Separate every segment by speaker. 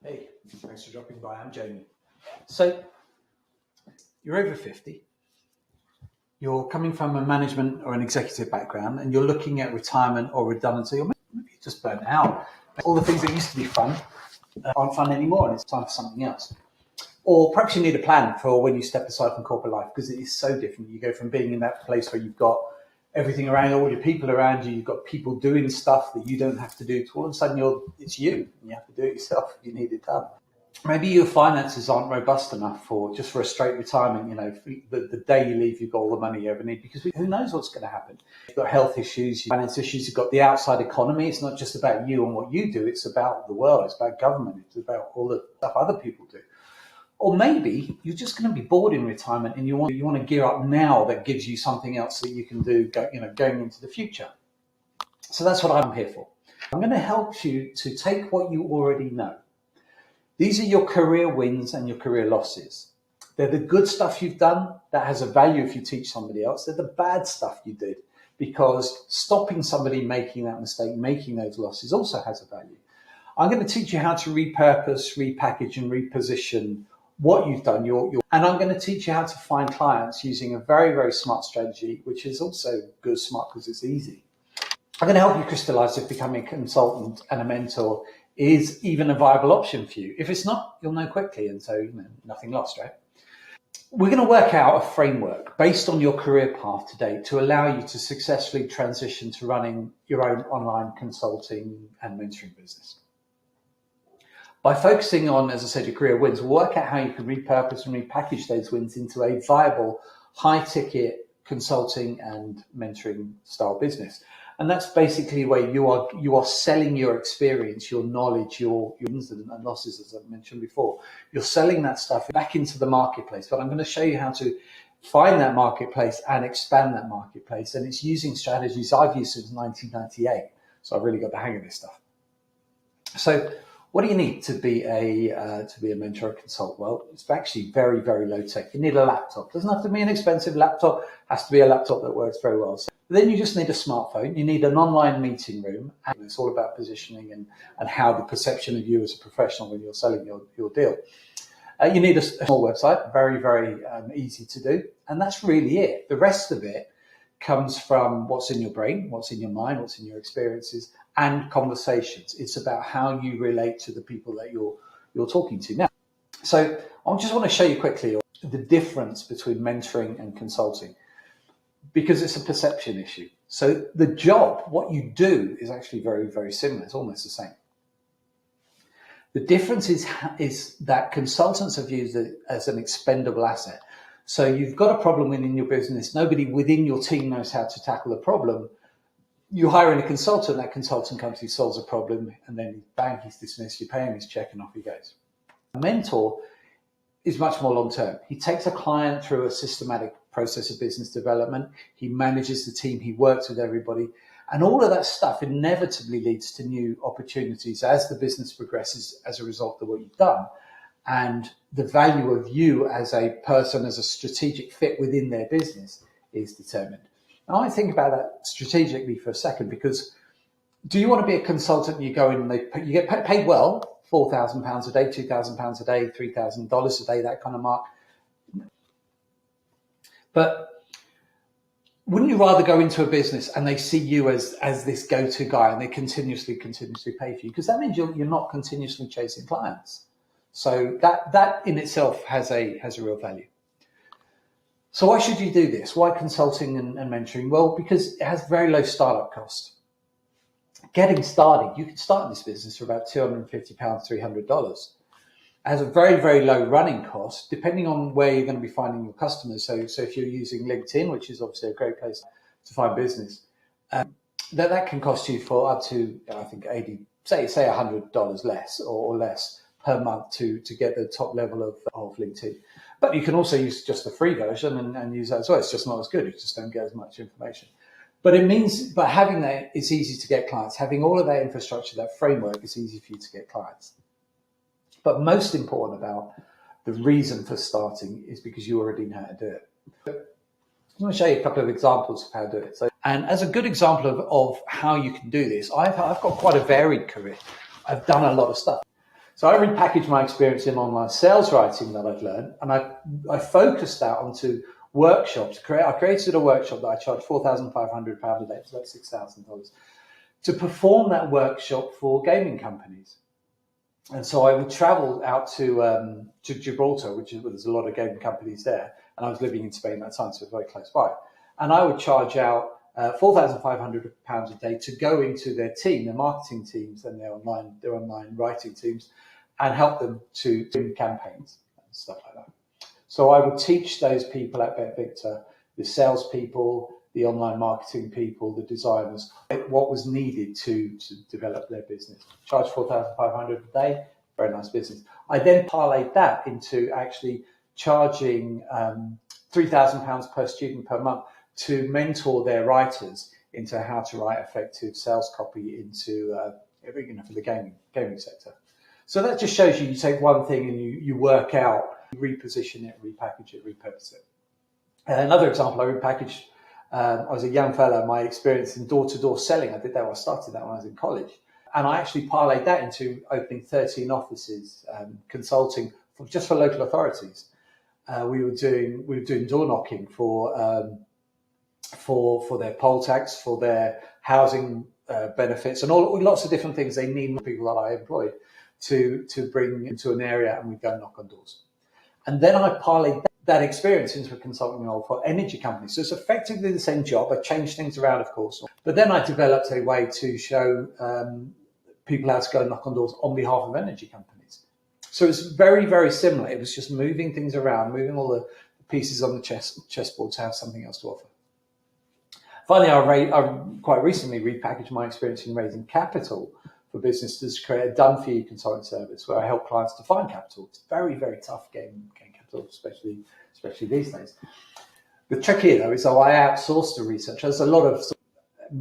Speaker 1: Hey, thanks for dropping by. I'm Jamie. So, you're over 50, you're coming from a management or an executive background, and you're looking at retirement or redundancy, or maybe you're just burnt out. All the things that used to be fun aren't fun anymore, and it's time for something else. Or perhaps you need a plan for when you step aside from corporate life, because it is so different. You go from being in that place where you've got everything around, all your people around you, you've got people doing stuff that you don't have to do, to all of a sudden it's you, and you have to do it yourself if you need it done. Maybe your finances aren't robust enough for a straight retirement. The day you leave, you've got all the money you ever need, because who knows what's going to happen. You've got health issues, finance issues, you've got the outside economy. It's not just about you and what you do. It's about the world. It's about government. It's about all the stuff other people do. Or maybe you're just going to be bored in retirement and you want to gear up now that gives you something else that you can do, going into the future. So that's what I'm here for. I'm going to help you to take what you already know. These are your career wins and your career losses. They're the good stuff you've done that has a value if you teach somebody else. They're the bad stuff you did, because stopping somebody making that mistake, making those losses, also has a value. I'm going to teach you how to repurpose, repackage, and reposition what you've done. And I'm going to teach you how to find clients using a very, very smart strategy, which is also good, smart, because it's easy. I'm going to help you crystallize if becoming a consultant and a mentor is even a viable option for you. If it's not, you'll know quickly, and so nothing lost, right? We're going to work out a framework based on your career path today to allow you to successfully transition to running your own online consulting and mentoring business. By focusing on, as I said, your career wins, we'll work out how you can repurpose and repackage those wins into a viable, high-ticket consulting and mentoring style business. And that's basically where you are selling your experience, your knowledge, your wins and losses, as I mentioned before. You're selling that stuff back into the marketplace. But I'm going to show you how to find that marketplace and expand that marketplace. And it's using strategies I've used since 1998. So I've really got the hang of this stuff. So what do you need to be a mentor or consult? Well, it's actually very, very low tech. You need a laptop. It doesn't have to be an expensive laptop. It has to be a laptop that works very well. So then you just need a smartphone. You need an online meeting room. And it's all about positioning and how the perception of you as a professional when you're selling your deal. You need a small website, very, very easy to do. And that's really it. The rest of it comes from what's in your brain, what's in your mind, what's in your experiences, and conversations. It's about how you relate to the people that you're talking to. Now, so I just want to show you quickly the difference between mentoring and consulting, because it's a perception issue. So the job, what you do, is actually very, very similar. It's almost the same. The difference is that consultants are viewed as an expendable asset. So you've got a problem within your business. Nobody within your team knows how to tackle the problem. You hire in a consultant, that consultant comes, he solves a problem, and then bang, he's dismissed, you pay him his check, and off he goes. A mentor is much more long-term. He takes a client through a systematic process of business development. He manages the team, he works with everybody, and all of that stuff inevitably leads to new opportunities as the business progresses as a result of what you've done. And the value of you as a person, as a strategic fit within their business, is determined. Now, I think about that strategically for a second, because do you want to be a consultant and you go in and you get paid well, £4,000 a day, £2,000 a day, $3,000 a day, that kind of mark? But wouldn't you rather go into a business and they see you as this go-to guy and they continuously pay for you? Because that means you're not continuously chasing clients. So that in itself has a real value. So why should you do this? Why consulting and mentoring? Well, because it has very low startup cost. Getting started, you can start this business for about £250, $300. It has a very, very low running cost, depending on where you're going to be finding your customers. So if you're using LinkedIn, which is obviously a great place to find business, that can cost you for up to, I think, say $100 less or less per month to get the top level of LinkedIn. But you can also use just the free version and use that as well. It's just not as good. You just don't get as much information. But having that, it's easy to get clients. Having all of that infrastructure, that framework, it's easy for you to get clients. But most important about the reason for starting is because you already know how to do it. I'm going to show you a couple of examples of how to do it. And as a good example of how you can do this, I've got quite a varied career. I've done a lot of stuff. So I repackaged my experience in online sales writing that I'd learned, and I focused that onto workshops. I created a workshop that I charged £4,500 a day, so that's $6,000, to perform that workshop for gaming companies. And so I would travel out to Gibraltar, which is where there's a lot of gaming companies there, and I was living in Spain at that time, so it was very close by. And I would charge out £4,500 a day to go into their team, their marketing teams, and their online writing teams, and help them to do campaigns and stuff like that. So I would teach those people at Bet Victor, the salespeople, the online marketing people, the designers, what was needed to develop their business. Charge $4,500 a day, very nice business. I then parlayed that into actually charging £3,000 per student per month to mentor their writers into how to write effective sales copy into for the gaming sector. So that just shows you take one thing and you work out, you reposition it, repackage it, repurpose it. Another example, I repackaged. I was a young fellow. My experience in door-to-door selling, I started that when I was in college, and I actually parlayed that into opening 13 offices, consulting just for local authorities. We were doing door knocking for their poll tax, for their housing benefits, and lots of different things they need. People that I employed to bring into an area, and we'd go and knock on doors. And then I parlayed that experience into a consulting role for energy companies. So it's effectively the same job. I changed things around, of course. But then I developed a way to show people how to go and knock on doors on behalf of energy companies. So it's very, very similar. It was just moving things around, moving all the pieces on the chessboard to have something else to offer. Finally, I quite recently repackaged my experience in raising capital for businesses to create a done-for-you consulting service where I help clients to find capital. It's very, very tough getting capital, especially these days. The trick here, though, is I outsourced the research. There's a lot of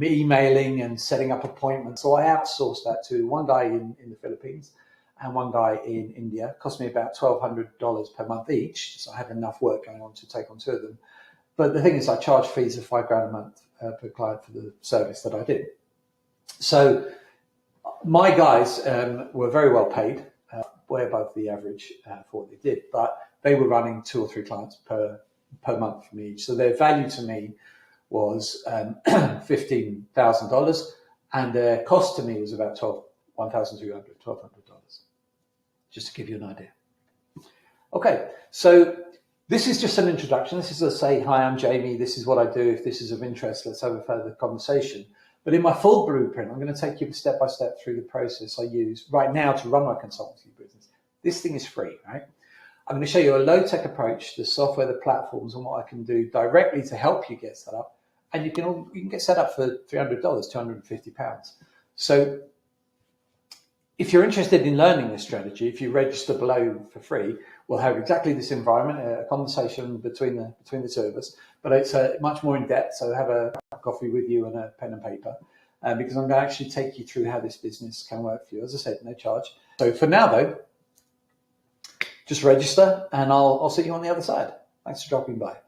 Speaker 1: emailing and setting up appointments, so I outsourced that to one guy in the Philippines and one guy in India. It cost me about $1,200 per month each, so I had enough work going on to take on two of them. But the thing is, I charge fees of $5,000 a month per client for the service that I did. So my guys were very well paid, way above the average for what they did, but they were running 2 or 3 clients per month for me each. So their value to me was $15,000, and their cost to me was about $1,200, just to give you an idea. Okay, so this is just an introduction. This is to say, hi, I'm Jamie. This is what I do. If this is of interest, let's have a further conversation. But in my full blueprint, I'm going to take you step by step through the process I use right now to run my consultancy business. This thing is free, right? I'm going to show you a low-tech approach to the software, the platforms, and what I can do directly to help you get set up. And you can get set up for $300, £250. So if you're interested in learning this strategy, if you register below for free, we'll have exactly this environment, a conversation between the two of us, but it's much more in depth. So have a coffee with you and a pen and paper, because I'm going to actually take you through how this business can work for you. As I said, no charge. So for now, though, just register, and I'll see you on the other side. Thanks for dropping by.